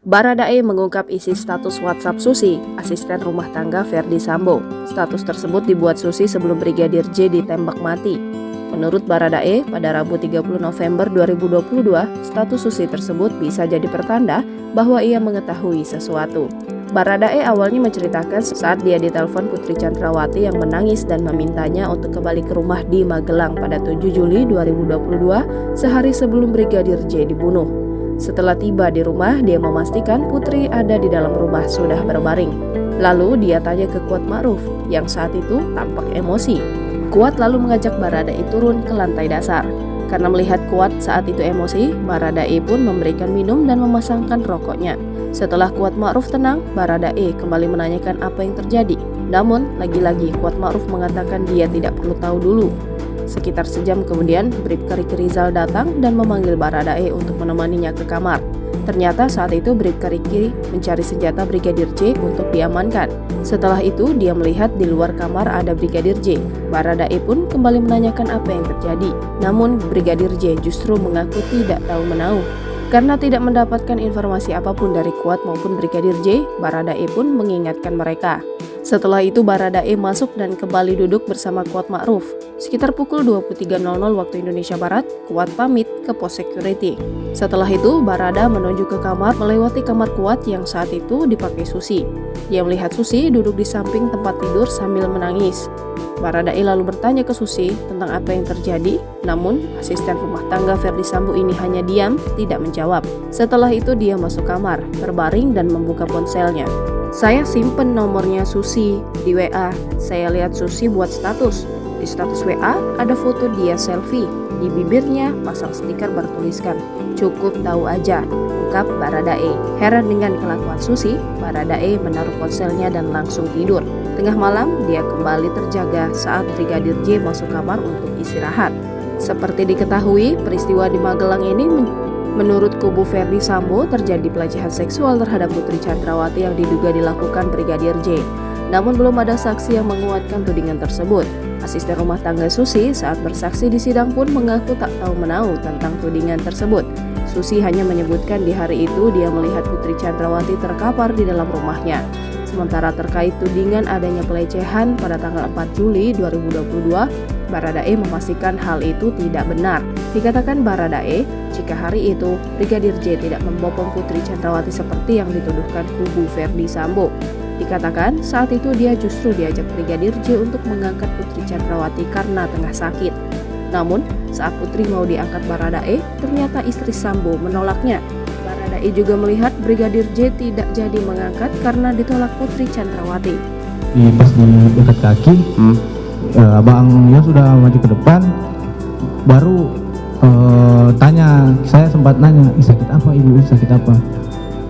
Baradae mengungkap isi status WhatsApp Susi, asisten rumah tangga Verdi Sambo. Status tersebut dibuat Susi sebelum Brigadir J ditembak mati. Menurut Baradae, pada Rabu 30 November 2022, status Susi tersebut bisa jadi pertanda bahwa ia mengetahui sesuatu. Baradae awalnya menceritakan saat dia ditelepon Putri Chandrawati yang menangis dan memintanya untuk kembali ke rumah di Magelang pada 7 Juli 2022, sehari sebelum Brigadir J dibunuh. Setelah tiba di rumah, dia memastikan Putri ada di dalam rumah sudah berbaring. Lalu dia tanya ke Kuat Ma'ruf, yang saat itu tampak emosi. Kuat lalu mengajak Baradae turun ke lantai dasar. Karena melihat Kuat saat itu emosi, Baradae pun memberikan minum dan memasangkan rokoknya. Setelah Kuat Ma'ruf tenang, Baradae kembali menanyakan apa yang terjadi. Namun, lagi-lagi Kuat Ma'ruf mengatakan dia tidak perlu tahu dulu. Sekitar sejam kemudian, Bribka Riki Rizal datang dan memanggil Baradae untuk menemaninya ke kamar. Ternyata saat itu Bribka Riki mencari senjata Brigadir J untuk diamankan. Setelah itu, dia melihat di luar kamar ada Brigadir J. Baradae pun kembali menanyakan apa yang terjadi. Namun, Brigadir J justru mengaku tidak tahu menahu. Karena tidak mendapatkan informasi apapun dari Kuat maupun Brigadir J, Baradae pun mengingatkan mereka. Setelah itu Baradae masuk dan kembali duduk bersama Kuat Ma'ruf. Sekitar pukul 23.00 waktu Indonesia Barat, Kuat pamit ke pos security. Setelah itu Barada menuju ke kamar melewati kamar Kuat yang saat itu dipakai Susi. Dia melihat Susi duduk di samping tempat tidur sambil menangis. Baradae lalu bertanya ke Susi tentang apa yang terjadi, namun asisten rumah tangga Verdi Sambo ini hanya diam, tidak menjawab. Setelah itu dia masuk kamar, berbaring dan membuka ponselnya. Saya simpen nomornya Susi di WA. Saya lihat Susi buat status. Di status WA ada foto dia selfie. Di bibirnya pasang stiker bertuliskan, "Cukup tahu aja," ungkap Baradae. Heran dengan kelakuan Susi, Baradae menaruh ponselnya dan langsung tidur. Tengah malam, dia kembali terjaga saat Brigadir J masuk kamar untuk istirahat. Seperti diketahui, peristiwa di Magelang ini menurut kubu Verdi Sambo terjadi pelecehan seksual terhadap Putri Chandrawati yang diduga dilakukan Brigadir J. Namun belum ada saksi yang menguatkan tudingan tersebut. Asisten rumah tangga Susi saat bersaksi di sidang pun mengaku tak tahu menahu tentang tudingan tersebut. Susi hanya menyebutkan di hari itu dia melihat Putri Chandrawati terkapar di dalam rumahnya. Sementara terkait tudingan adanya pelecehan pada tanggal 4 Juli 2022, Baradae memastikan hal itu tidak benar. Dikatakan Baradae, jika hari itu Brigadir J tidak membopong Putri Chandrawati seperti yang dituduhkan kubu Verdi Sambo. Dikatakan saat itu dia justru diajak Brigadir J untuk mengangkat Putri Chandrawati karena tengah sakit. Namun, saat Putri mau diangkat Baradae, ternyata istri Sambo menolaknya. Baradae juga melihat Brigadir J tidak jadi mengangkat karena ditolak Putri Chandrawati. Pas di dekat kaki, Abang Yos sudah maju ke depan, baru tanya, saya sempat nanya, sakit apa ibu, sakit apa?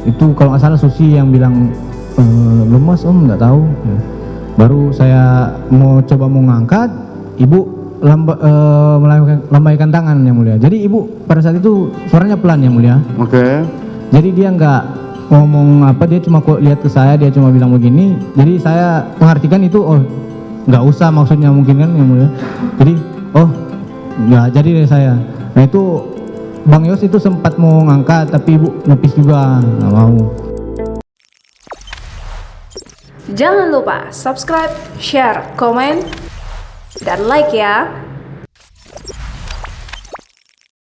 Itu kalau nggak salah Susi yang bilang, lemas om, nggak tahu. Baru saya mau coba mau ngangkat, ibu melambaikan tangan yang mulia. Jadi ibu pada saat itu suaranya pelan yang mulia. Oke. Jadi dia nggak ngomong apa, dia cuma lihat ke saya, dia cuma bilang begini. Jadi saya mengartikan itu, oh nggak usah maksudnya mungkin kan yang mulia. Jadi oh nggak jadi dari saya. Nah itu Bang Yos itu sempat mau ngangkat tapi ibu nepis juga, nggak mau. Jangan lupa subscribe, share, komen, dan like ya.